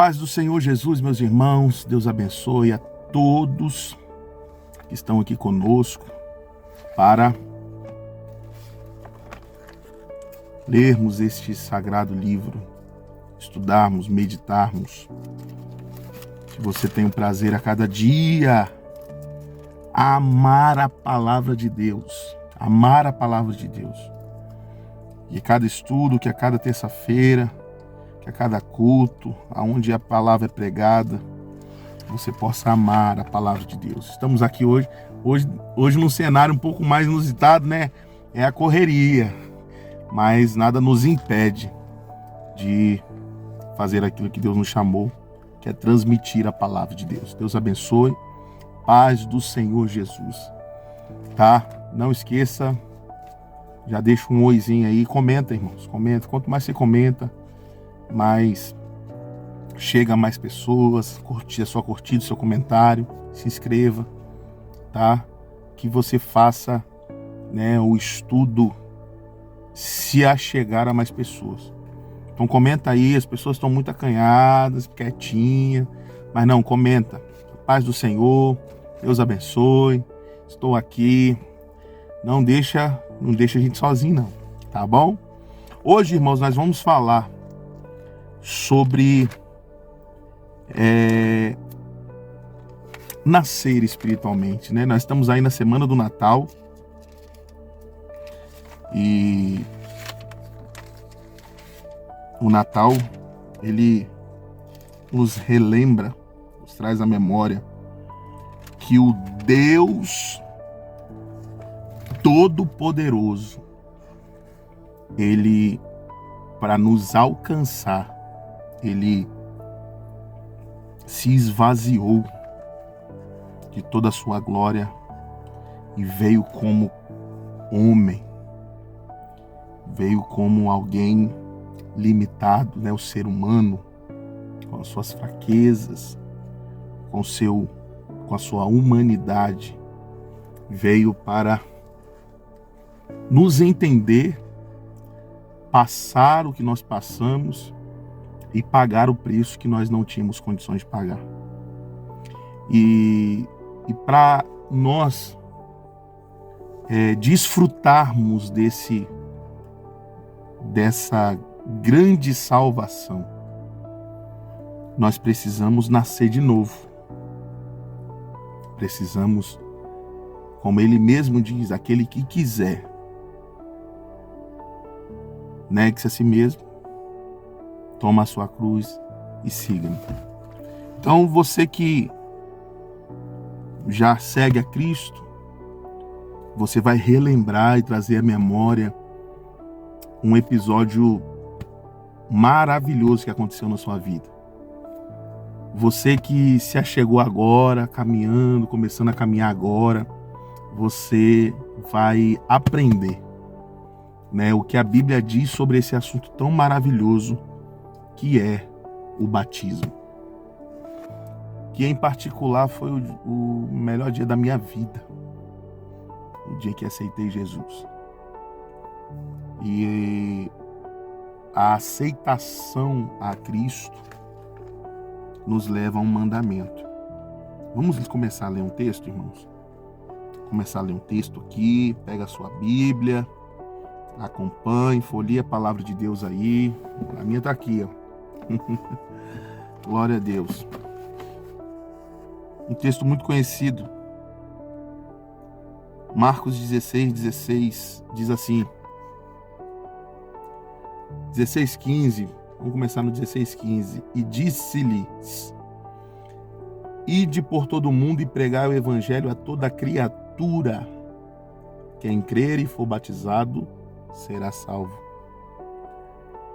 Paz do Senhor Jesus, meus irmãos, Deus abençoe a todos que estão aqui conosco para lermos este sagrado livro, estudarmos, meditarmos. Que você tenha o prazer a cada dia amar a palavra de Deus, amar a palavra de Deus. E a cada estudo, que a cada terça-feira, que a cada culto, aonde a palavra é pregada, você possa amar a palavra de Deus. Estamos aqui hoje num cenário um pouco mais inusitado, né? É a correria, mas nada nos impede de fazer aquilo que Deus nos chamou, que é transmitir a palavra de Deus. Deus abençoe. Paz do Senhor Jesus. Tá? Não esqueça, já deixa um oizinho aí, comenta, irmãos, comenta. Quanto mais você comenta, mais chega a mais pessoas. Curtir a sua curtida, seu comentário, se inscreva, tá? Que você faça, né, o estudo se achegar a mais pessoas. Então comenta aí, as pessoas estão muito acanhadas, quietinhas, mas não, comenta. Paz do Senhor, Deus abençoe, estou aqui. Não deixa a gente sozinho não, tá bom? Hoje, irmãos, nós vamos falar sobre nascer espiritualmente, né? Nós estamos aí na semana do Natal e o Natal, ele nos relembra, nos traz à memória que o Deus Todo-Poderoso, ele, para nos alcançar, ele se esvaziou de toda a sua glória e veio como homem, veio como alguém limitado, né? O ser humano, com as suas fraquezas, com a sua humanidade, veio para nos entender, passar o que nós passamos e pagar o preço que nós não tínhamos condições de pagar. E para nós desfrutarmos dessa grande salvação, nós precisamos nascer de novo. Precisamos, como ele mesmo diz, aquele que quiser, negue-se a si mesmo, toma a sua cruz e siga-me. Então, você que já segue a Cristo, você vai relembrar e trazer à memória um episódio maravilhoso que aconteceu na sua vida. Você que se achegou agora, caminhando, começando a caminhar agora, você vai aprender, né, o que a Bíblia diz sobre esse assunto tão maravilhoso que é o batismo. Que em particular foi o melhor dia da minha vida, o dia que aceitei Jesus. E a aceitação a Cristo nos leva a um mandamento. Vamos começar a ler um texto, irmãos? Começar a ler um texto aqui, pega a sua Bíblia, acompanhe, folheia a palavra de Deus aí. A minha tá aqui, ó. Glória a Deus. Um texto muito conhecido. Marcos 16 diz assim. 16:15. Vamos começar no 16:15. E disse-lhes: Ide por todo o mundo e pregai o evangelho a toda criatura. Quem crer e for batizado será salvo.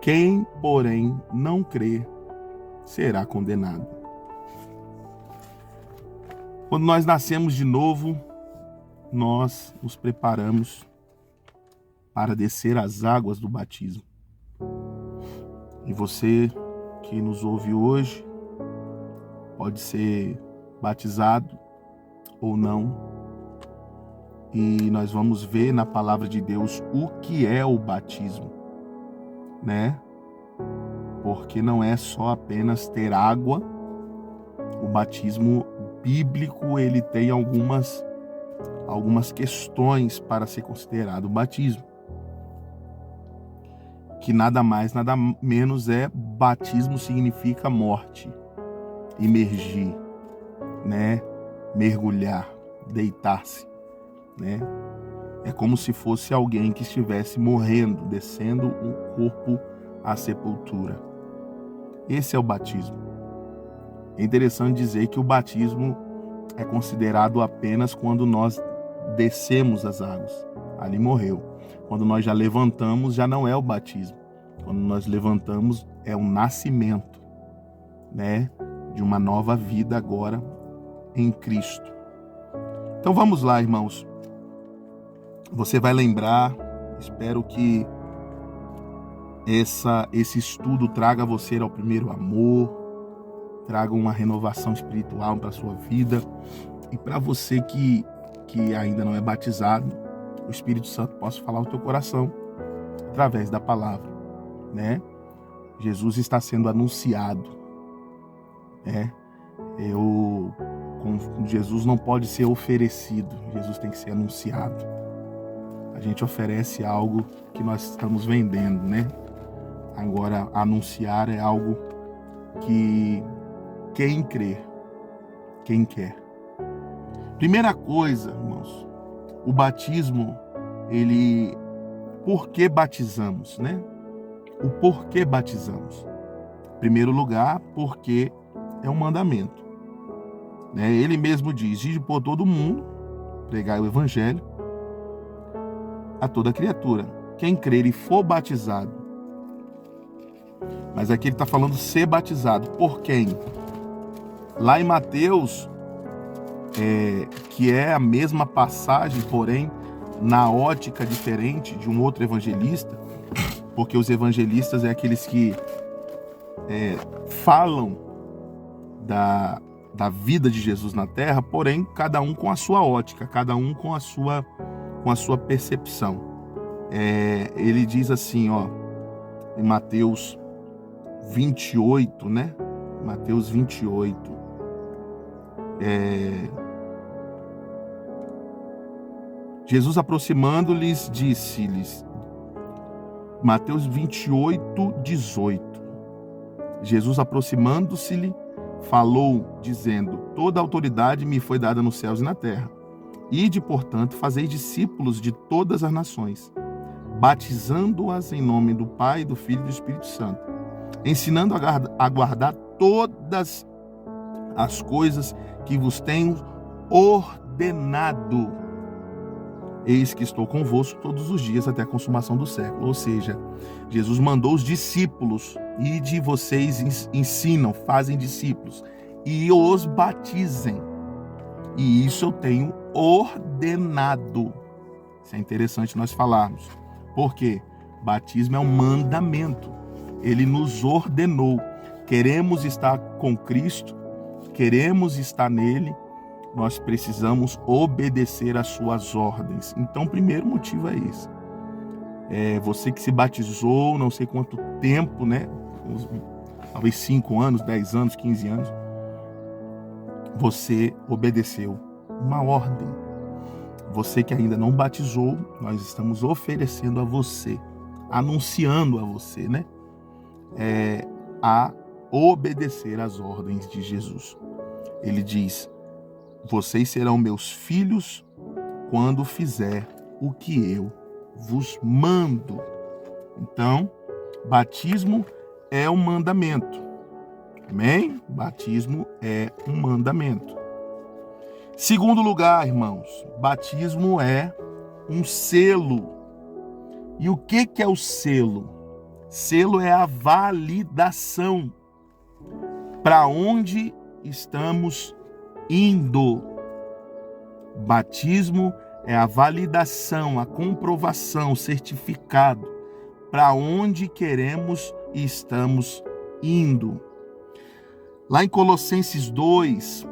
Quem, porém, não crer será condenado. Quando nós nascemos de novo, nós nos preparamos para descer as águas do batismo. E você que nos ouve hoje pode ser batizado ou não. E nós vamos ver na palavra de Deus o que é o batismo, né? porque não é só apenas ter água. O batismo bíblico, ele tem algumas questões para ser considerado o batismo, que nada mais, nada menos batismo significa morte, imergir, né? Mergulhar, deitar-se, né? É como se fosse alguém que estivesse morrendo, descendo o corpo à sepultura. Esse é o batismo. É interessante dizer que o batismo é considerado apenas quando nós descemos as águas. Ali morreu. Quando nós já levantamos, já não é o batismo. Quando nós levantamos, é o nascimento, né, de uma nova vida agora em Cristo. Então vamos lá, irmãos. Você vai lembrar, espero que esse estudo traga você ao primeiro amor, traga uma renovação espiritual para a sua vida. E para você que ainda não é batizado, o Espírito Santo possa falar ao teu coração através da palavra, né? Jesus está sendo anunciado, né? Jesus não pode ser oferecido, Jesus tem que ser anunciado. A gente oferece algo que nós estamos vendendo, né? Agora, anunciar é algo que quem crê, quem quer. Primeira coisa, irmãos, o batismo, por que batizamos, né? O porquê batizamos. Em primeiro lugar, porque é um mandamento, né? Ele mesmo diz: ide por todo mundo, pregai o evangelho a toda criatura. Quem crer e for batizado. Mas aqui ele está falando ser batizado. Por quem? Lá em Mateus, que é a mesma passagem, porém na ótica diferente de um outro evangelista, porque os evangelistas é aqueles que falam da vida de Jesus na terra, porém cada um com a sua ótica, cada um com a sua percepção. Ele diz assim, ó, em Mateus 28, né? Mateus 28. Jesus aproximando-lhes, disse-lhes, Mateus 28, 18. Jesus aproximando-se-lhe, falou, dizendo: toda autoridade me foi dada nos céus e na terra. Ide, portanto, fazei discípulos de todas as nações, batizando-as em nome do Pai, do Filho e do Espírito Santo, ensinando a guardar todas as coisas que vos tenho ordenado. Eis que estou convosco todos os dias até a consumação do século. Ou seja, Jesus mandou os discípulos, ide vocês ensinam, fazem discípulos e os batizem. E isso eu tenho ordenado. Isso é interessante nós falarmos. Por quê? Batismo é um mandamento. Ele nos ordenou. Queremos estar com Cristo, queremos estar nele, nós precisamos obedecer às suas ordens. Então, o primeiro motivo é esse. Você que se batizou, não sei quanto tempo, né? Talvez 5 anos, 10 anos, 15 anos. Você obedeceu uma ordem. Você que ainda não batizou, nós estamos oferecendo a você, anunciando a você, né? A obedecer às ordens de Jesus. Ele diz: vocês serão meus filhos quando fizer o que eu vos mando. Então, batismo é um mandamento. Amém? Batismo é um mandamento. Segundo lugar, irmãos, batismo é um selo. E o que é o selo? Selo é a validação. Para onde estamos indo? Batismo é a validação, a comprovação, o certificado para onde queremos e estamos indo. Lá em Colossenses 2,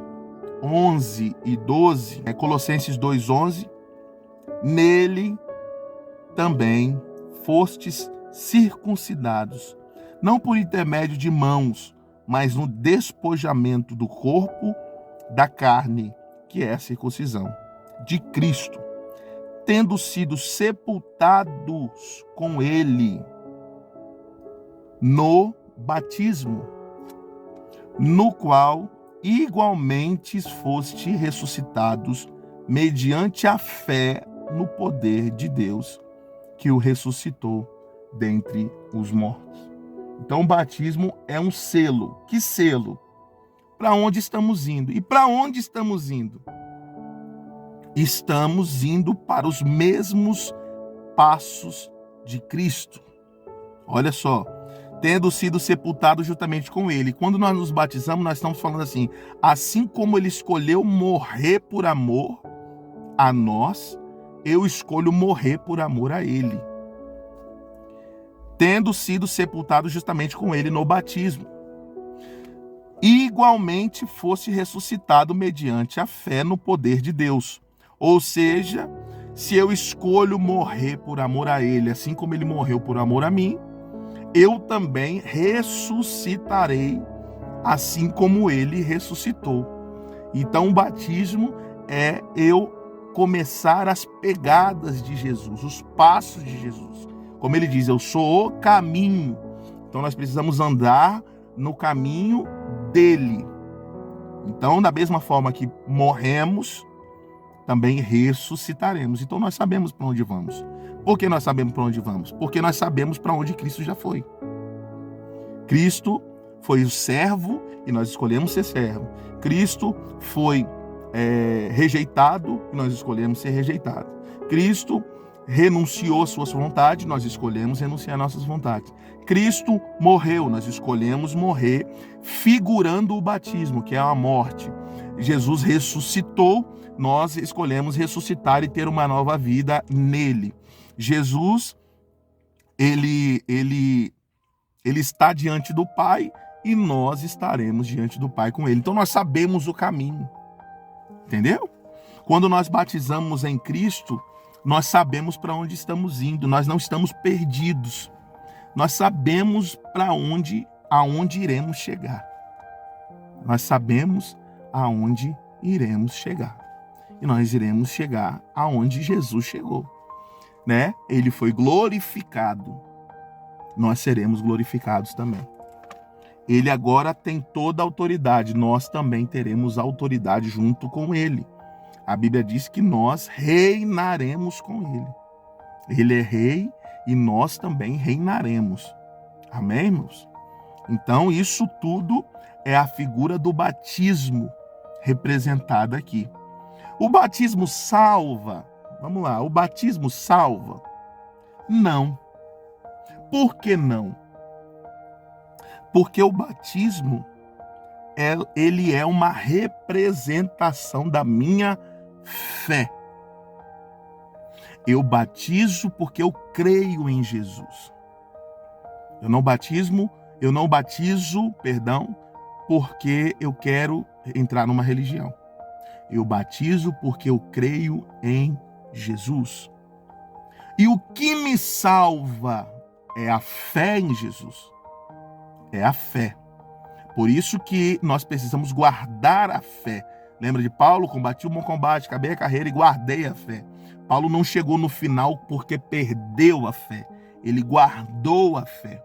11 e 12, Colossenses 2, 11, nele também fostes circuncidados não por intermédio de mãos, mas no despojamento do corpo da carne, que é a circuncisão, de Cristo, tendo sido sepultados com ele no batismo, no qual igualmente foste ressuscitados mediante a fé no poder de Deus, que o ressuscitou dentre os mortos. Então o batismo é um selo. Que selo? Para onde estamos indo? E para onde estamos indo? Estamos indo para os mesmos passos de Cristo. Olha só, tendo sido sepultado juntamente com ele. Quando nós nos batizamos, nós estamos falando assim como ele escolheu morrer por amor a nós, eu escolho morrer por amor a ele. Tendo sido sepultado justamente com ele no batismo. Igualmente fosse ressuscitado mediante a fé no poder de Deus. Ou seja, se eu escolho morrer por amor a ele, assim como ele morreu por amor a mim, eu também ressuscitarei, assim como ele ressuscitou. Então o batismo é eu começar as pegadas de Jesus, os passos de Jesus. Como ele diz, eu sou o caminho. Então nós precisamos andar no caminho dele. Então, da mesma forma que morremos, também ressuscitaremos. Então nós sabemos para onde vamos. Por que nós sabemos para onde vamos? Porque nós sabemos para onde Cristo já foi. Cristo foi o servo e nós escolhemos ser servo. Cristo foi rejeitado e nós escolhemos ser rejeitado. Cristo renunciou suas vontades, nós escolhemos renunciar nossas vontades. Cristo morreu, nós escolhemos morrer, figurando o batismo, que é a morte. Jesus ressuscitou, nós escolhemos ressuscitar e ter uma nova vida nele. Jesus, ele está diante do Pai e nós estaremos diante do Pai com ele. Então nós sabemos o caminho, entendeu? Quando nós batizamos em Cristo, nós sabemos para onde estamos indo, nós não estamos perdidos. Nós sabemos aonde iremos chegar. Nós sabemos aonde iremos chegar. E nós iremos chegar aonde Jesus chegou, né? Ele foi glorificado. Nós seremos glorificados também. Ele agora tem toda a autoridade, nós também teremos autoridade junto com ele. A Bíblia diz que nós reinaremos com ele. Ele é rei e nós também reinaremos. Amém, irmãos? Então, isso tudo é a figura do batismo representada aqui. O batismo salva? Vamos lá, o batismo salva? Não. Por que não? Porque o batismo, ele é uma representação da minha fé. Eu batizo porque eu creio em Jesus. Eu não batizo, porque eu quero entrar numa religião. Eu batizo porque eu creio em Jesus. E o que me salva é a fé em Jesus. É a fé. Por isso que nós precisamos guardar a fé. Lembra de Paulo? Combati o bom combate, acabei a carreira e guardei a fé. Paulo não chegou no final porque perdeu a fé. Ele guardou a fé.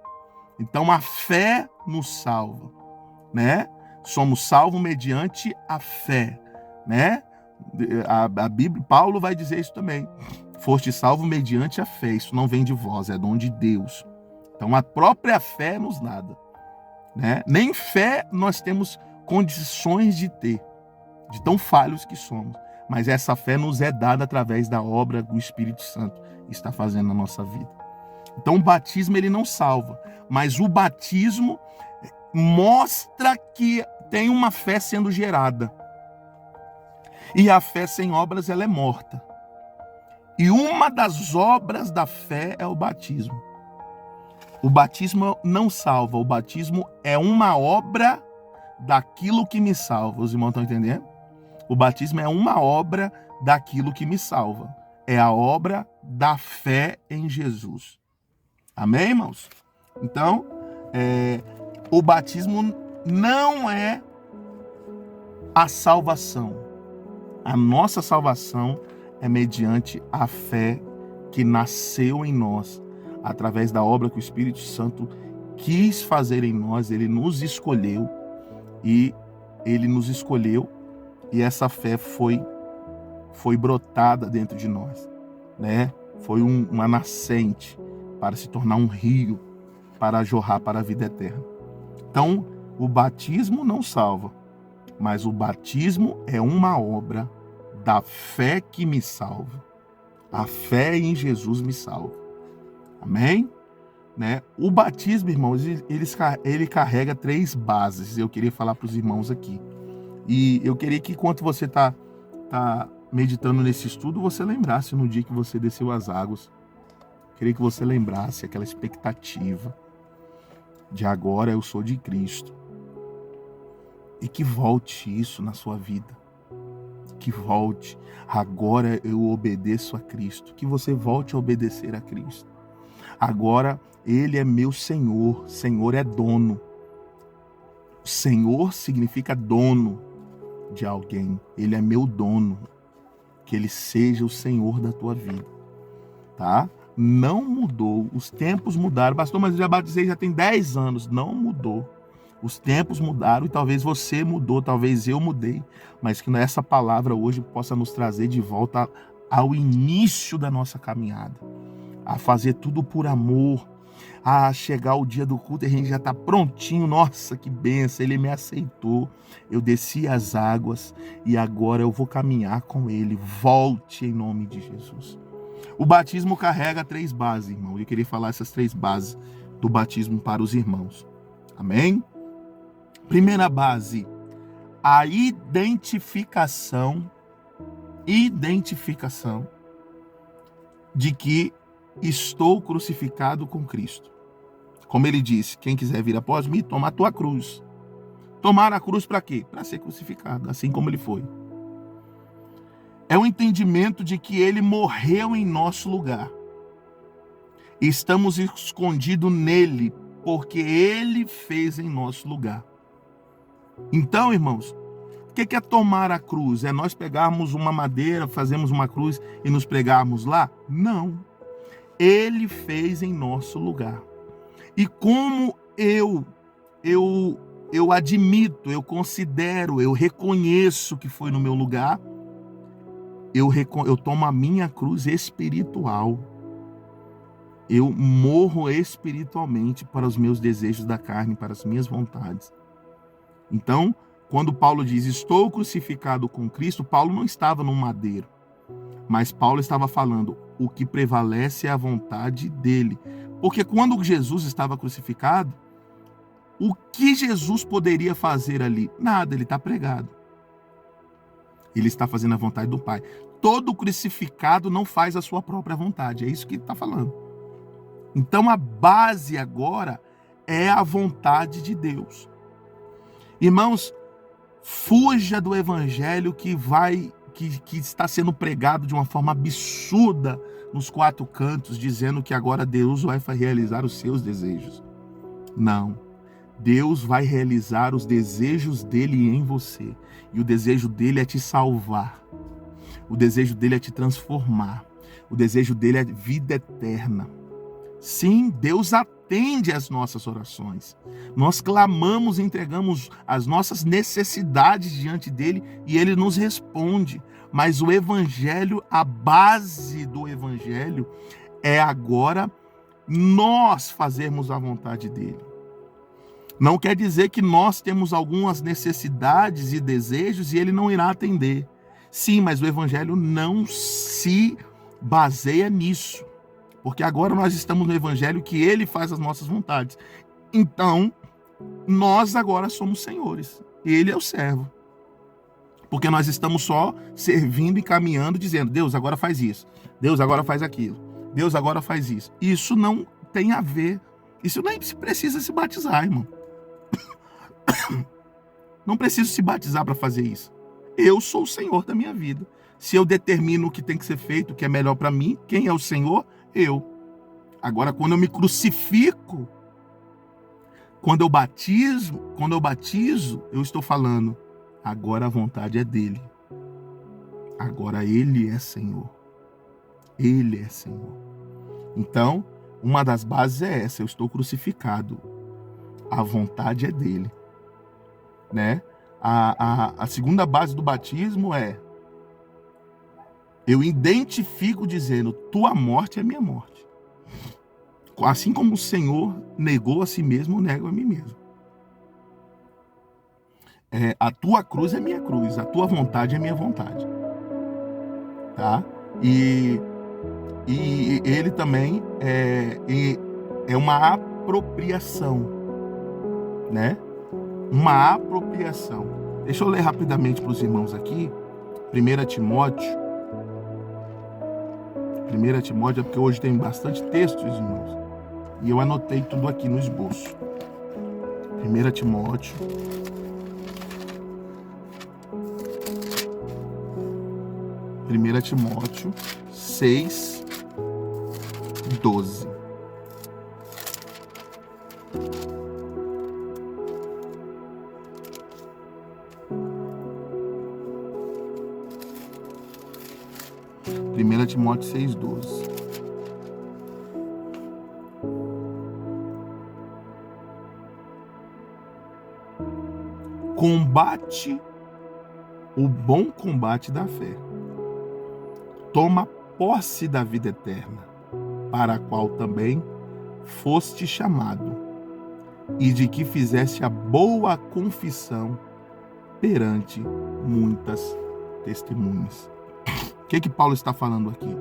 Então a fé nos salva, né? Somos salvos mediante a fé, né? A Bíblia, Paulo vai dizer isso também. Foste salvo mediante a fé. Isso não vem de vós, é dom de Deus. Então a própria fé nos dá, né? Nem fé nós temos condições de ter, de tão falhos que somos. Mas essa fé nos é dada através da obra do Espírito Santo que está fazendo na nossa vida. Então o batismo ele não salva, mas o batismo mostra que tem uma fé sendo gerada. E a fé sem obras ela é morta. E uma das obras da fé é o batismo. O batismo não salva, o batismo é uma obra daquilo que me salva. Os irmãos estão entendendo? O batismo é uma obra daquilo que me salva. É a obra da fé em Jesus. Amém, irmãos? Então, O batismo não é a salvação. A nossa salvação é mediante a fé que nasceu em nós, através da obra que o Espírito Santo quis fazer em nós. Ele nos escolheu e essa fé foi brotada dentro de nós, né? Foi uma nascente para se tornar um rio, para jorrar para a vida eterna. Então, o batismo não salva, mas o batismo é uma obra da fé que me salva. A fé em Jesus me salva. Amém? Né? O batismo, irmãos, ele carrega 3 bases. Eu queria falar para os irmãos aqui. E eu queria que, enquanto você está meditando nesse estudo, você lembrasse no dia que você desceu as águas. Eu queria que você lembrasse aquela expectativa de agora eu sou de Cristo. E que volte isso na sua vida. Que volte. Agora eu obedeço a Cristo. Que você volte a obedecer a Cristo. Agora Ele é meu Senhor. Senhor é dono. Senhor significa dono de alguém. Ele é meu dono. Que Ele seja o Senhor da tua vida. Tá? Não mudou. Os tempos mudaram. Pastor, mas eu já batizei já tem 10 anos. Não mudou. Os tempos mudaram e talvez você mudou, talvez eu mudei, mas que essa palavra hoje possa nos trazer de volta ao início da nossa caminhada, a fazer tudo por amor, a chegar o dia do culto e a gente já está prontinho. Nossa, que bênção, Ele me aceitou, eu desci as águas e agora eu vou caminhar com Ele. Volte em nome de Jesus. O batismo carrega 3 bases, irmão. Eu queria falar essas 3 bases do batismo para os irmãos. Amém? Primeira base, a identificação de que estou crucificado com Cristo. Como ele disse, quem quiser vir após mim, toma a tua cruz. Tomar a cruz para quê? Para ser crucificado, assim como ele foi. É o entendimento de que ele morreu em nosso lugar. Estamos escondidos nele, porque ele fez em nosso lugar. Então, irmãos, o que é tomar a cruz? É nós pegarmos uma madeira, fazermos uma cruz e nos pregarmos lá? Não. Ele fez em nosso lugar. E como eu admito, eu considero, eu reconheço que foi no meu lugar, eu tomo a minha cruz espiritual. Eu morro espiritualmente para os meus desejos da carne, para as minhas vontades. Então, quando Paulo diz, estou crucificado com Cristo, Paulo não estava num madeiro, mas Paulo estava falando, o que prevalece é a vontade dele. Porque quando Jesus estava crucificado, o que Jesus poderia fazer ali? Nada, ele está pregado. Ele está fazendo a vontade do Pai. Todo crucificado não faz a sua própria vontade, é isso que ele está falando. Então a base agora é a vontade de Deus. Irmãos, fuja do evangelho que está sendo pregado de uma forma absurda nos 4 cantos, dizendo que agora Deus vai realizar os seus desejos. Não. Deus vai realizar os desejos dele em você. E o desejo dele é te salvar. O desejo dele é te transformar. O desejo dele é vida eterna. Sim, Deus atende às nossas orações. Nós clamamos e entregamos as nossas necessidades diante dele e ele nos responde. Mas o evangelho, a base do evangelho é agora nós fazermos a vontade dele. Não quer dizer que nós temos algumas necessidades e desejos e ele não irá atender. Sim, mas o evangelho não se baseia nisso. Porque agora nós estamos no evangelho que ele faz as nossas vontades. Então, nós agora somos senhores. Ele é o servo. Porque nós estamos só servindo e caminhando, dizendo, Deus agora faz isso. Deus agora faz aquilo. Deus agora faz isso. Isso não tem a ver. Isso nem precisa se batizar, irmão. Não preciso se batizar para fazer isso. Eu sou o Senhor da minha vida. Se eu determino o que tem que ser feito, o que é melhor para mim, quem é o Senhor? Eu. Agora, quando eu me crucifico, Quando eu batizo, eu estou falando, agora a vontade é dele. Agora ele é Senhor. Ele é Senhor. Então, uma das bases é essa, eu estou crucificado. A vontade é dele. Né? A segunda base do batismo é, eu identifico dizendo, tua morte é minha morte. Assim como o Senhor negou a si mesmo, eu nego a mim mesmo. A tua cruz é minha cruz, a tua vontade é minha vontade. Tá? E ele também é uma apropriação, né? Uma apropriação. Deixa eu ler rapidamente para os irmãos aqui, 1 Timóteo, é porque hoje tem bastante textos, irmãos, e eu anotei tudo aqui no esboço. 1 Timóteo, Primeira Timóteo 6, 12. Primeira Timóteo 6, 12. Combate o bom combate da fé. Toma posse da vida eterna, para a qual também foste chamado, e de que fizeste a boa confissão perante muitas testemunhas. O que Paulo está falando aqui?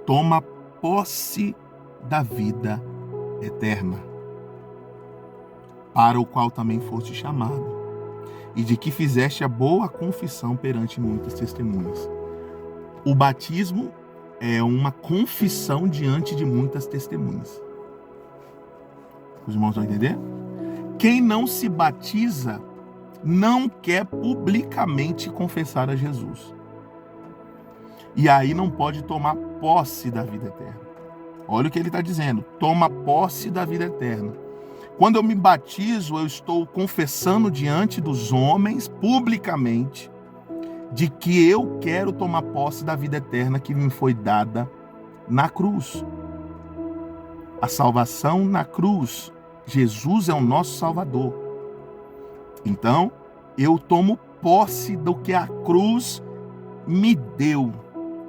Toma posse da vida eterna, para o qual também foste chamado, e de que fizeste a boa confissão perante muitas testemunhas. O batismo é uma confissão diante de muitas testemunhas. Os irmãos vão entender? Quem não se batiza não quer publicamente confessar a Jesus. E aí não pode tomar posse da vida eterna. Olha o que ele está dizendo. Toma posse da vida eterna. Quando eu me batizo, eu estou confessando diante dos homens, publicamente, de que eu quero tomar posse da vida eterna que me foi dada na cruz. A salvação na cruz. Jesus é o nosso Salvador. Então, eu tomo posse do que a cruz me deu.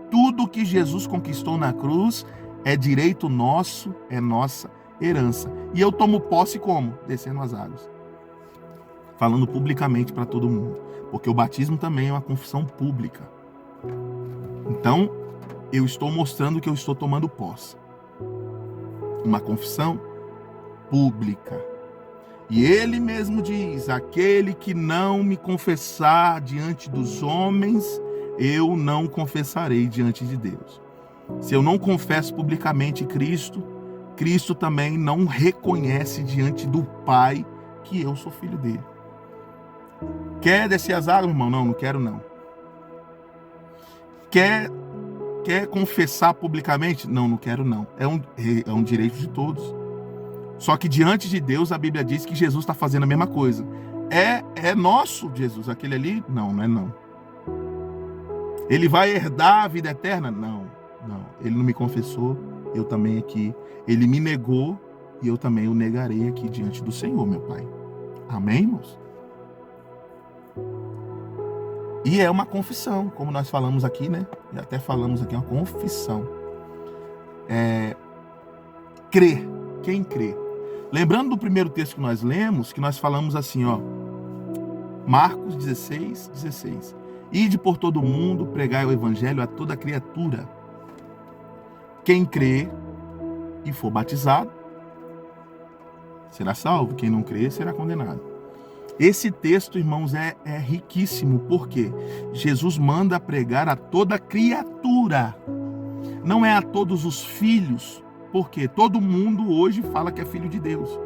Tudo que Jesus conquistou na cruz é direito nosso, é nossa herança. E eu tomo posse como? Descendo as águas. Falando publicamente para todo mundo. Porque o batismo também é uma confissão pública. Então, eu estou mostrando que eu estou tomando posse. Uma confissão pública. E ele mesmo diz, aquele que não me confessar diante dos homens, eu não confessarei diante de Deus. Se eu não confesso publicamente Cristo, Cristo também não reconhece diante do Pai que eu sou filho dele. Quer descer as águas, irmão? Não quero não. Quer confessar publicamente? Não quero não. É um direito de todos. Só que diante de Deus a Bíblia diz que Jesus está fazendo a mesma coisa. É nosso Jesus, aquele ali? Não é não. Ele vai herdar a vida eterna? Não. Ele não me confessou, eu também aqui. Ele me negou e eu também o negarei aqui diante do Senhor, meu Pai. Amém, irmãos? E é uma confissão, como nós falamos aqui, né? E até falamos aqui, uma confissão. Crer. Quem crê? Lembrando do primeiro texto que nós lemos, que nós falamos assim, ó. Marcos 16, 16. Ide por todo o mundo, pregai o evangelho a toda criatura. Quem crê e for batizado, será salvo. Quem não crê, será condenado. Esse texto, irmãos, é riquíssimo, porque Jesus manda pregar a toda criatura. Não é a todos os filhos, porque todo mundo hoje fala que é filho de Deus.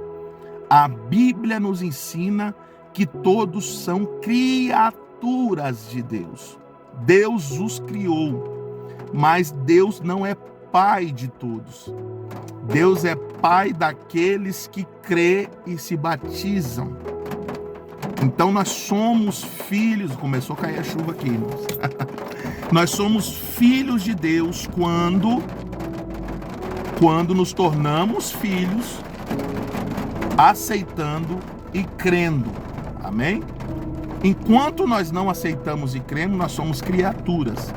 A Bíblia nos ensina que todos são criaturas de Deus. Deus os criou, mas Deus não é pai de todos. Deus é pai daqueles que crê e se batizam. Então nós somos filhos, começou a cair a chuva aqui, irmãos. Nós somos filhos de Deus quando nos tornamos filhos, aceitando e crendo. Amém? Enquanto nós não aceitamos e cremos, nós somos criaturas.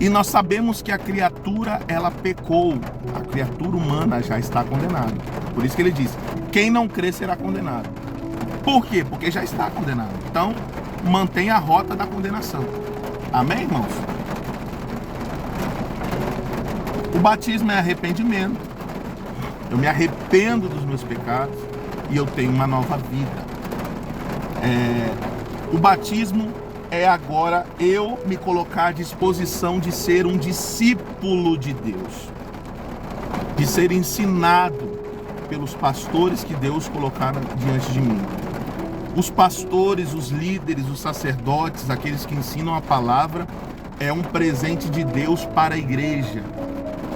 E nós sabemos que a criatura, ela pecou. A criatura humana já está condenada. Por isso que ele diz, quem não crê será condenado. Por quê? Porque já está condenado. Então, mantenha a rota da condenação. Amém, irmãos? O batismo é arrependimento. Eu me arrependo dos meus pecados e eu tenho uma nova vida. O batismo é agora eu me colocar à disposição de ser um discípulo de Deus, de ser ensinado pelos pastores que Deus colocaram diante de mim. Os pastores, os líderes, os sacerdotes, aqueles que ensinam a palavra, é um presente de Deus para a igreja.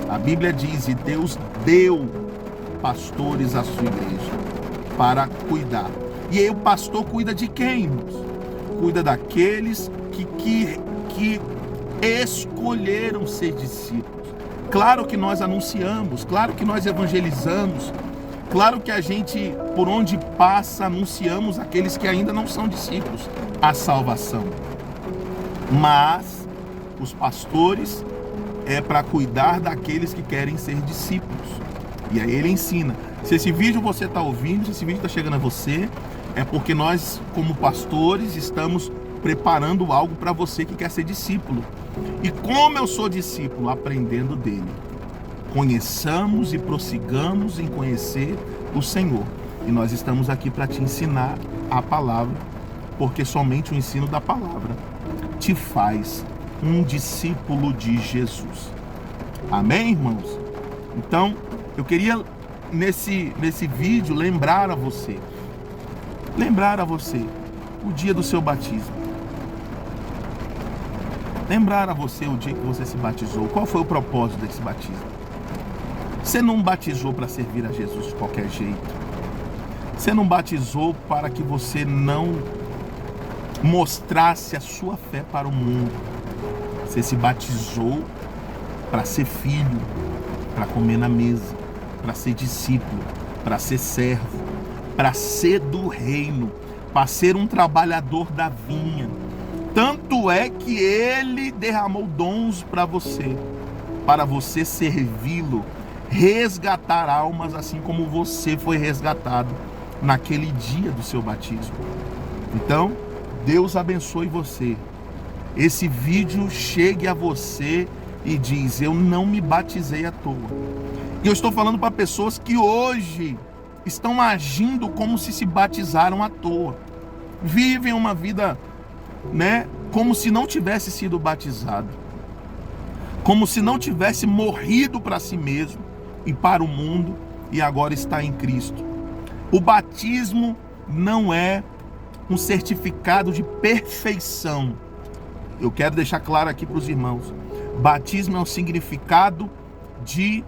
A Bíblia diz, e Deus deu pastores à sua igreja para cuidar. E aí o pastor cuida de quem, irmãos? Cuida daqueles que escolheram ser discípulos. Claro que nós anunciamos, claro que nós evangelizamos, claro que a gente, por onde passa, anunciamos aqueles que ainda não são discípulos, a salvação. Mas os pastores é para cuidar daqueles que querem ser discípulos. E aí ele ensina. Se esse vídeo você está ouvindo, se esse vídeo está chegando a você, é porque nós, como pastores, estamos preparando algo para você que quer ser discípulo. E como eu sou discípulo? Aprendendo dele. Conheçamos e prossigamos em conhecer o Senhor. E nós estamos aqui para te ensinar a palavra, porque somente o ensino da palavra te faz um discípulo de Jesus. Amém, irmãos? Então, eu queria nesse vídeo lembrar a você o dia do seu batismo. Lembrar a você o dia que você se batizou. Qual foi o propósito desse batismo? Você não batizou para servir a Jesus de qualquer jeito. Você não batizou para que você não mostrasse a sua fé para o mundo. Você se batizou para ser filho, para comer na mesa, para ser discípulo, para ser servo, para ser do reino, para ser um trabalhador da vinha. Tanto é que ele derramou dons para você servi-lo, resgatar almas, assim como você foi resgatado naquele dia do seu batismo. Então, Deus abençoe você. Esse vídeo chegue a você e diz, eu não me batizei à toa. E eu estou falando para pessoas que hoje estão agindo como se batizaram à toa. Vivem uma vida, como se não tivesse sido batizado. Como se não tivesse morrido para si mesmo e para o mundo e agora está em Cristo. O batismo não é um certificado de perfeição. Eu quero deixar claro aqui para os irmãos. Batismo é um significado de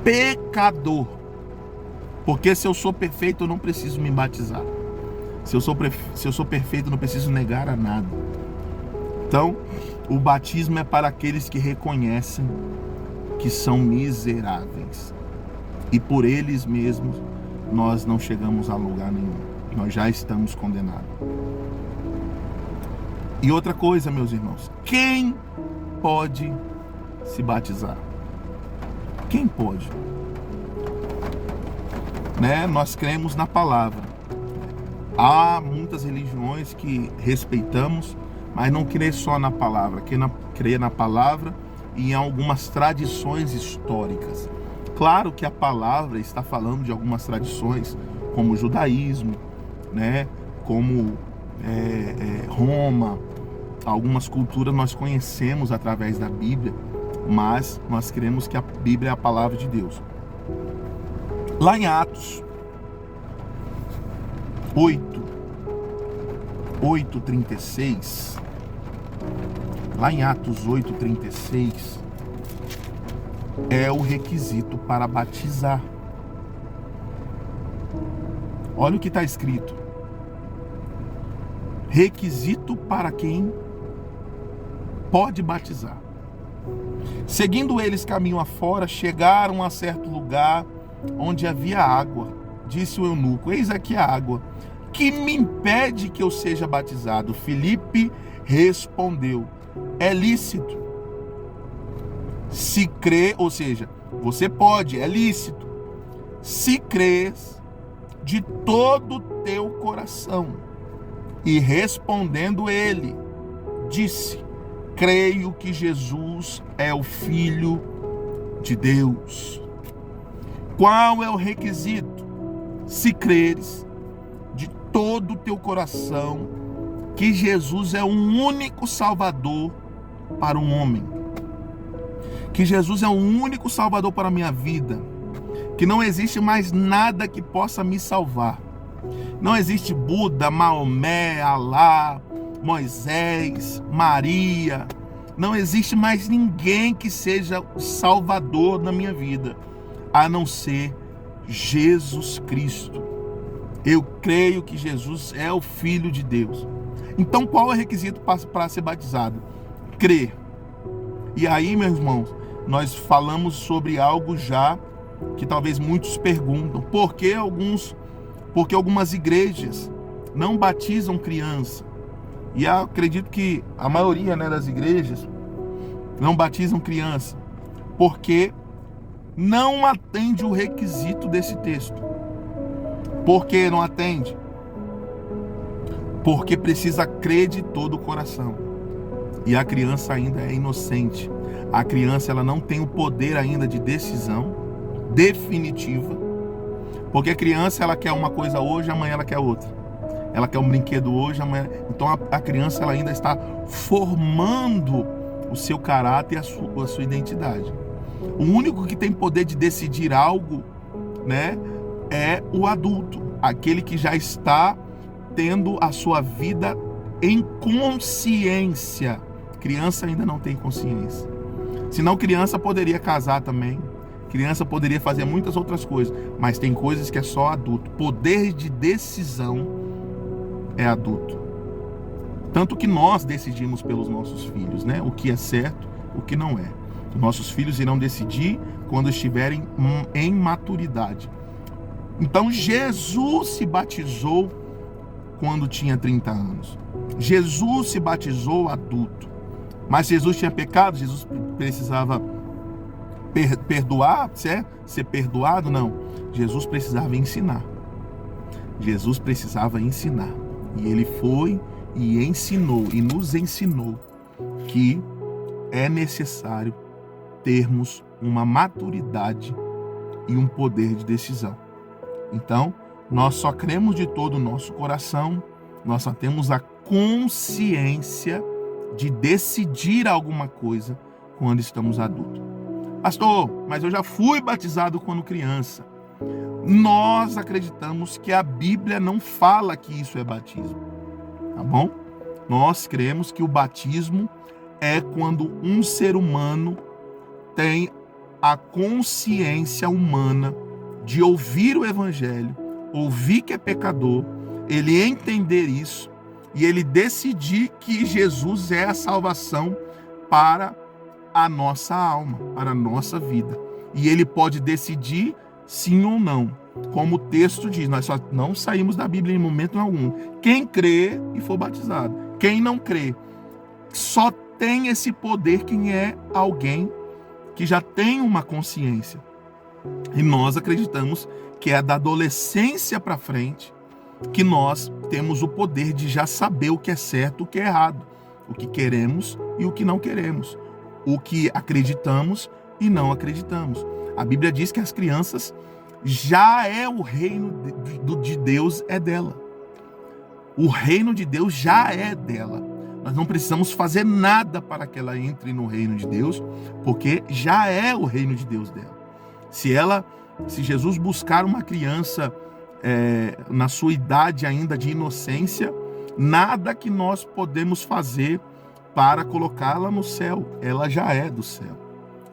pecador. Porque se eu sou perfeito, eu não preciso me batizar. Se eu sou perfeito, eu não preciso negar a nada. Então, o batismo é para aqueles que reconhecem que são miseráveis. E por eles mesmos, nós não chegamos a lugar nenhum. Nós já estamos condenados. E outra coisa, meus irmãos, quem pode se batizar? Quem pode? Nós cremos na palavra. Há muitas religiões que respeitamos, mas não crê só na palavra, crê na palavra e em algumas tradições históricas. Claro que a palavra está falando de algumas tradições, como o judaísmo, como Roma. Algumas culturas nós conhecemos através da Bíblia, mas nós cremos que a Bíblia é a palavra de Deus. Lá em Atos 8:36, lá em Atos 8:36, é o requisito para batizar. Olha o que está escrito. Requisito para quem pode batizar. Seguindo eles caminho afora, chegaram a certo lugar onde havia água. Disse o eunuco: eis aqui a água, que me impede que eu seja batizado? Filipe respondeu: é lícito. Se crê, ou seja, você pode, é lícito, se crês de todo o teu coração. E respondendo ele, disse: creio que Jesus é o Filho de Deus. Qual é o requisito? Se creres de todo o teu coração que Jesus é o único Salvador para um homem, que Jesus é o único Salvador para a minha vida, que não existe mais nada que possa me salvar. Não existe Buda, Maomé, Alá, Moisés, Maria. Não existe mais ninguém que seja o Salvador na minha vida, a não ser Jesus Cristo. Eu creio que Jesus é o Filho de Deus. Então, qual é o requisito para ser batizado? Crer. E aí, meus irmãos, nós falamos sobre algo já que talvez muitos perguntam. Por que algumas igrejas não batizam criança? E eu acredito que a maioria, das igrejas não batizam criança porque não atende o requisito desse texto. Por que não atende? Porque precisa crer de todo o coração. E a criança ainda é inocente. A criança, ela não tem o poder ainda de decisão definitiva. Porque a criança, ela quer uma coisa hoje, amanhã ela quer outra. Ela quer um brinquedo hoje, amanhã. Então a criança, ela ainda está formando o seu caráter e a sua identidade. O único que tem poder de decidir algo, é o adulto. Aquele que já está tendo a sua vida em consciência. Criança ainda não tem consciência. Senão criança poderia casar também. Criança poderia fazer muitas outras coisas. Mas tem coisas que é só adulto. Poder de decisão é adulto. Tanto que nós decidimos pelos nossos filhos, o que é certo, o que não é. Nossos filhos irão decidir quando estiverem em maturidade. Então Jesus se batizou quando tinha 30 anos. Jesus se batizou adulto. Mas Jesus tinha pecado? Jesus precisava perdoar, ser perdoado? Não. Jesus precisava ensinar. Jesus precisava ensinar. E ele foi e ensinou, e nos ensinou que é necessário termos uma maturidade e um poder de decisão. Então, nós só cremos de todo o nosso coração, nós só temos a consciência de decidir alguma coisa quando estamos adultos. Pastor, mas eu já fui batizado quando criança. Nós acreditamos que a Bíblia não fala que isso é batismo, tá bom? Nós cremos que o batismo é quando um ser humano tem a consciência humana de ouvir o Evangelho, ouvir que é pecador, ele entender isso e ele decidir que Jesus é a salvação para a nossa alma, para a nossa vida. E ele pode decidir sim ou não. Como o texto diz, nós só não saímos da Bíblia em momento algum. Quem crê e for batizado. Quem não crê, só tem esse poder quem é alguém que já tem uma consciência. E nós acreditamos que é da adolescência para frente que nós temos o poder de já saber o que é certo e o que é errado, o que queremos e o que não queremos, o que acreditamos e não acreditamos. A Bíblia diz que as crianças já é o reino de Deus, é dela. O reino de Deus já é dela. Nós não precisamos fazer nada para que ela entre no reino de Deus, porque já é o reino de Deus dela. Se Jesus buscar uma criança na sua idade ainda de inocência, nada que nós podemos fazer para colocá-la no céu. Ela já é do céu.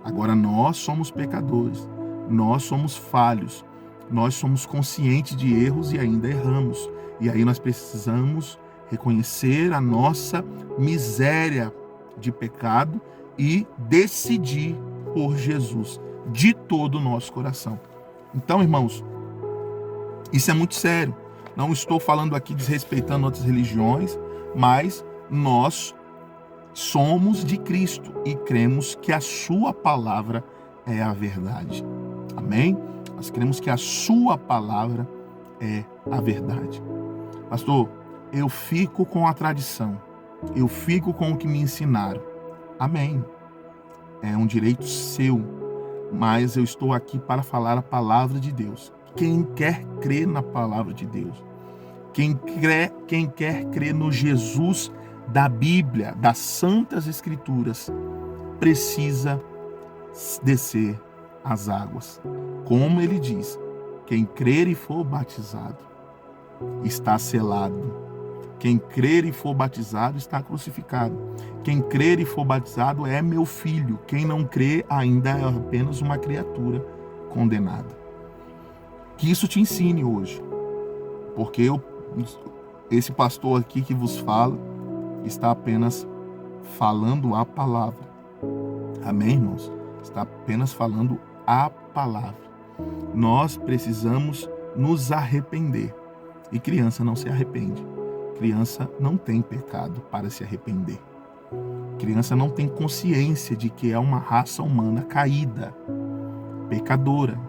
Agora nós somos pecadores, nós somos falhos, nós somos conscientes de erros e ainda erramos. E aí nós precisamos reconhecer a nossa miséria de pecado e decidir por Jesus de todo o nosso coração. Então, irmãos, isso é muito sério. Não estou falando aqui desrespeitando outras religiões, mas nós somos de Cristo e cremos que a sua palavra é a verdade. Amém? Nós cremos que a sua palavra é a verdade. Pastor, eu fico com a tradição. Eu fico com o que me ensinaram. Amém. É um direito seu, mas eu estou aqui para falar a palavra de Deus. Quem quer crer na palavra de Deus, quem quer crer no Jesus da Bíblia, das Santas Escrituras, precisa descer as águas. Como ele diz, quem crer e for batizado está selado. Quem crer e for batizado está crucificado. Quem crer e for batizado é meu filho. Quem não crê ainda é apenas uma criatura condenada. Que isso te ensine hoje. Porque esse pastor aqui que vos fala está apenas falando a palavra. Amém, irmãos? Está apenas falando a palavra. Nós precisamos nos arrepender. E criança não se arrepende. Criança não tem pecado para se arrepender. Criança não tem consciência de que é uma raça humana caída, pecadora.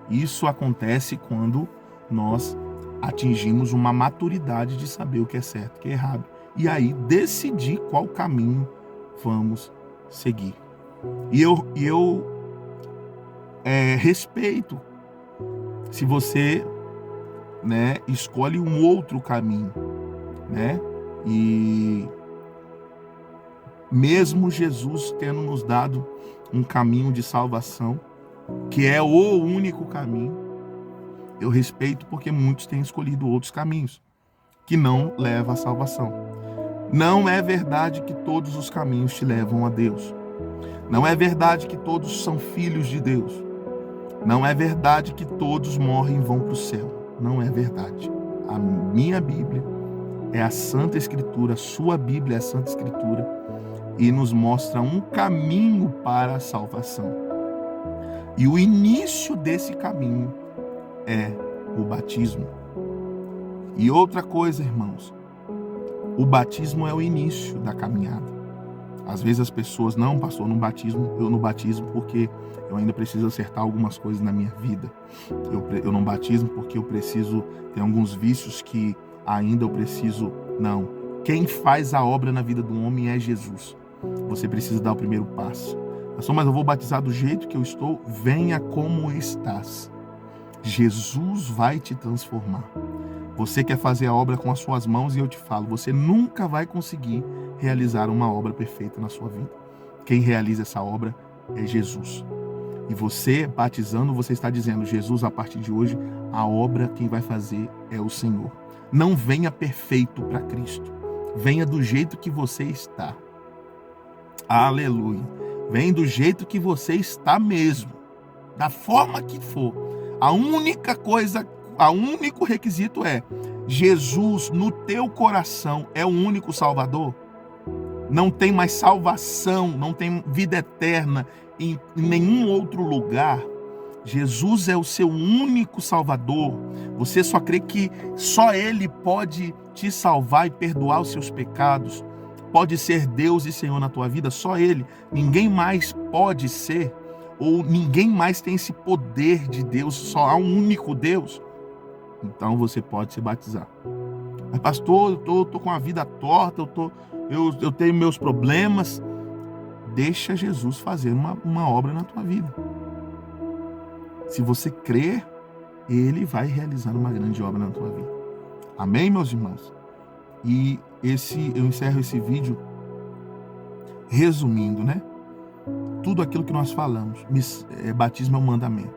Isso acontece quando nós atingimos uma maturidade de saber o que é certo e o que é errado. E aí decidir qual caminho vamos seguir. E eu respeito se você, escolhe um outro caminho, E mesmo Jesus tendo nos dado um caminho de salvação, que é o único caminho, eu respeito porque muitos têm escolhido outros caminhos, que não levam à salvação. Não é verdade que todos os caminhos te levam a Deus. Não é verdade que todos são filhos de Deus. Não é verdade que todos morrem e vão para o céu. Não é verdade. A minha Bíblia é a Santa Escritura, a sua Bíblia é a Santa Escritura, e nos mostra um caminho para a salvação. E o início desse caminho é o batismo. E outra coisa, irmãos, o batismo é o início da caminhada. Às vezes as pessoas, não, pastor, eu não batismo porque eu ainda preciso acertar algumas coisas na minha vida. Eu não batismo porque eu preciso, tem alguns vícios que ainda eu preciso. Não. Quem faz a obra na vida do homem é Jesus. Você precisa dar o primeiro passo. Pastor, mas eu vou batizar do jeito que eu estou. Venha como estás. Jesus vai te transformar. Você quer fazer a obra com as suas mãos e eu te falo, você nunca vai conseguir realizar uma obra perfeita na sua vida. Quem realiza essa obra é Jesus. E você, batizando, você está dizendo, Jesus, a partir de hoje, a obra quem vai fazer é o Senhor. Não venha perfeito para Cristo. Venha do jeito que você está. Aleluia. Venha do jeito que você está mesmo. Da forma que for. A única coisa, o único requisito é Jesus no teu coração é o único Salvador. Não tem mais salvação, não tem vida eterna em nenhum outro lugar. Jesus é o seu único Salvador. Você só crê que só Ele pode te salvar e perdoar os seus pecados. Pode ser Deus e Senhor na tua vida, só Ele. Ninguém mais pode ser, ou ninguém mais tem esse poder de Deus, só há um único Deus. Então você pode se batizar. Mas pastor, eu tô com a vida torta, eu tenho meus problemas. Deixa Jesus fazer uma obra na tua vida. Se você crer, Ele vai realizar uma grande obra na tua vida. Amém, meus irmãos? E eu encerro esse vídeo resumindo, tudo aquilo que nós falamos. Batismo é um mandamento.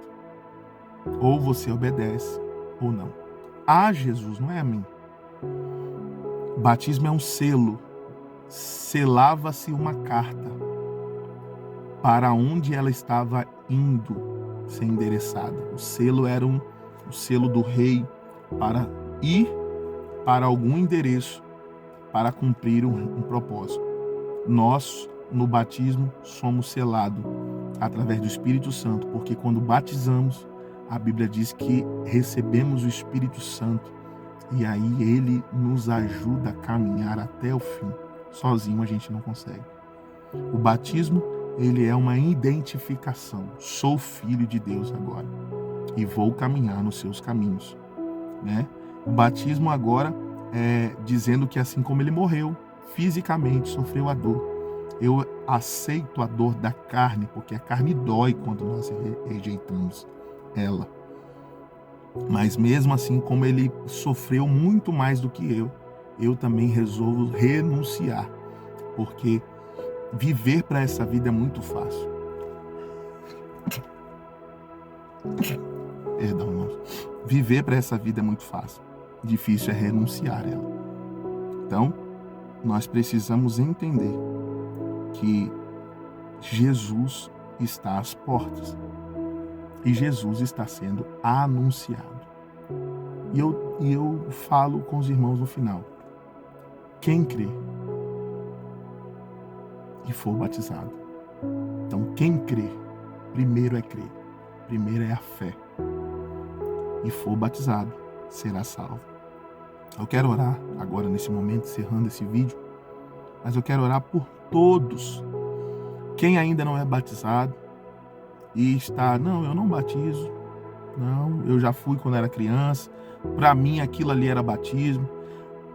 Ou você obedece, ou não. A Jesus, não é a mim. Batismo é um selo. Selava-se uma carta. para onde ela estava indo ser endereçada. O selo era o selo do rei para ir para algum endereço para cumprir um propósito. Nós, no batismo, somos selados através do Espírito Santo, porque quando batizamos, a Bíblia diz que recebemos o Espírito Santo e aí ele nos ajuda a caminhar até o fim. Sozinho a gente não consegue. O batismo, ele é uma identificação. Sou filho de Deus agora e vou caminhar nos seus caminhos, né? O batismo agora é dizendo que assim como ele morreu, fisicamente sofreu a dor, eu aceito a dor da carne, porque a carne dói quando nós rejeitamos ela. Mas mesmo assim, como ele sofreu muito mais do que eu também resolvo renunciar, porque viver para essa vida é muito fácil. Perdão, irmãos. Viver para essa vida é muito fácil. Difícil é renunciar a ela. Então, nós precisamos entender que Jesus está às portas e Jesus está sendo anunciado. E eu falo com os irmãos no final: quem crê e for batizado. Então, quem crê, primeiro é crer, primeiro é a fé, e for batizado, será salvo. Eu quero orar agora nesse momento, encerrando esse vídeo, mas eu quero orar por todos. Quem ainda não é batizado e está, não, eu não batizo, não, eu já fui quando era criança, para mim aquilo ali era batismo.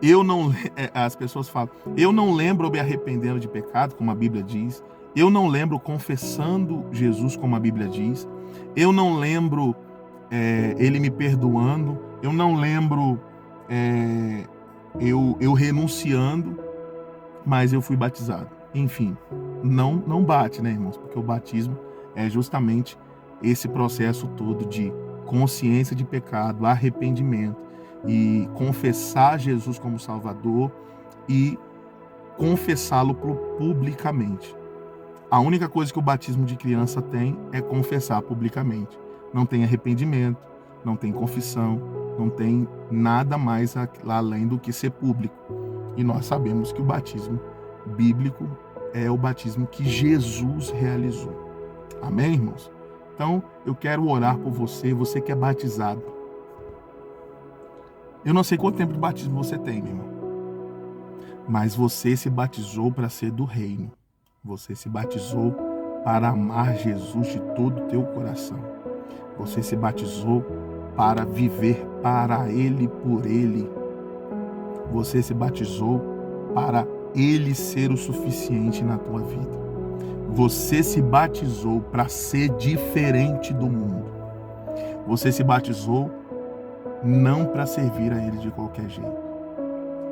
Eu não, as pessoas falam, eu não lembro me arrependendo de pecado, como a Bíblia diz. Eu não lembro confessando Jesus, como a Bíblia diz. Eu não lembro ele me perdoando. Eu não lembro eu renunciando, mas eu fui batizado. Enfim, não bate, né, irmãos? Porque o batismo é justamente esse processo todo de consciência de pecado, arrependimento, e confessar Jesus como Salvador e confessá-lo publicamente. A única coisa que o batismo de criança tem é confessar publicamente. Não tem arrependimento, não tem confissão, não tem nada mais além do que ser público. E nós sabemos que o batismo bíblico é o batismo que Jesus realizou. Amém, irmãos? Então, eu quero orar por você que é batizado. Eu não sei quanto tempo de batismo você tem, meu irmão. Mas você se batizou para ser do reino. Você se batizou para amar Jesus de todo o teu coração. Você se batizou para viver para Ele, por Ele. Você se batizou para Ele ser o suficiente na tua vida. Você se batizou para ser diferente do mundo. Você se batizou não para servir a Ele de qualquer jeito.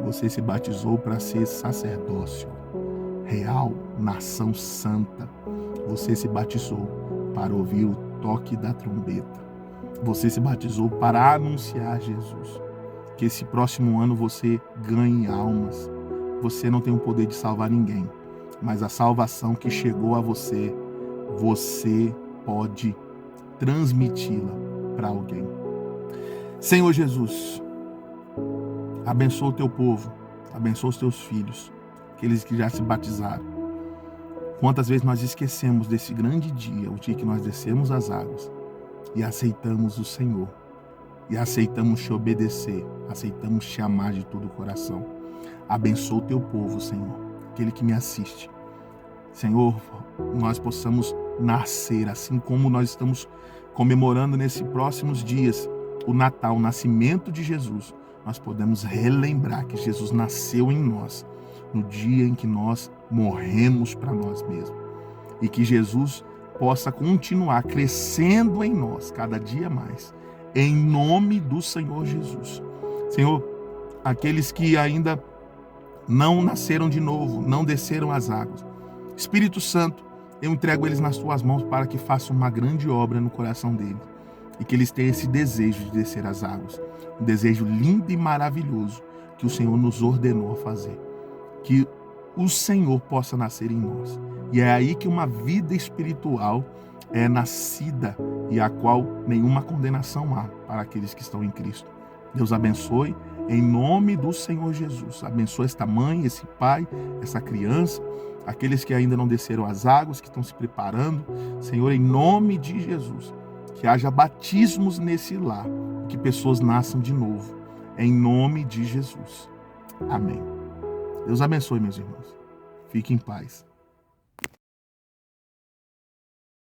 Você se batizou para ser sacerdócio real, nação santa. Você se batizou para ouvir o toque da trombeta. Você se batizou para anunciar Jesus. Que esse próximo ano você ganhe almas. Você não tem o poder de salvar ninguém, mas a salvação que chegou a você, você pode transmiti-la para alguém. Senhor Jesus, abençoa o teu povo, abençoa os teus filhos, aqueles que já se batizaram. Quantas vezes nós esquecemos desse grande dia, o dia que nós descemos as águas e aceitamos o Senhor, e aceitamos te obedecer, aceitamos te amar de todo o coração. Abençoa o teu povo, Senhor, aquele que me assiste. Senhor, nós possamos nascer, assim como nós estamos comemorando nesses próximos dias o Natal, o nascimento de Jesus. Nós podemos relembrar que Jesus nasceu em nós no dia em que nós morremos para nós mesmos. E que Jesus possa continuar crescendo em nós cada dia mais. Em nome do Senhor Jesus. Senhor, aqueles que ainda não nasceram de novo, não desceram as águas. Espírito Santo, eu entrego eles nas tuas mãos para que façam uma grande obra no coração deles. E que eles tenham esse desejo de descer as águas. Um desejo lindo e maravilhoso que o Senhor nos ordenou a fazer. Que o Senhor possa nascer em nós. E é aí que uma vida espiritual é nascida e a qual nenhuma condenação há para aqueles que estão em Cristo. Deus abençoe em nome do Senhor Jesus. Abençoe esta mãe, esse pai, essa criança, aqueles que ainda não desceram as águas, que estão se preparando. Senhor, em nome de Jesus, que haja batismos nesse lar, que pessoas nasçam de novo. Em nome de Jesus. Amém. Deus abençoe, meus irmãos. Fique em paz.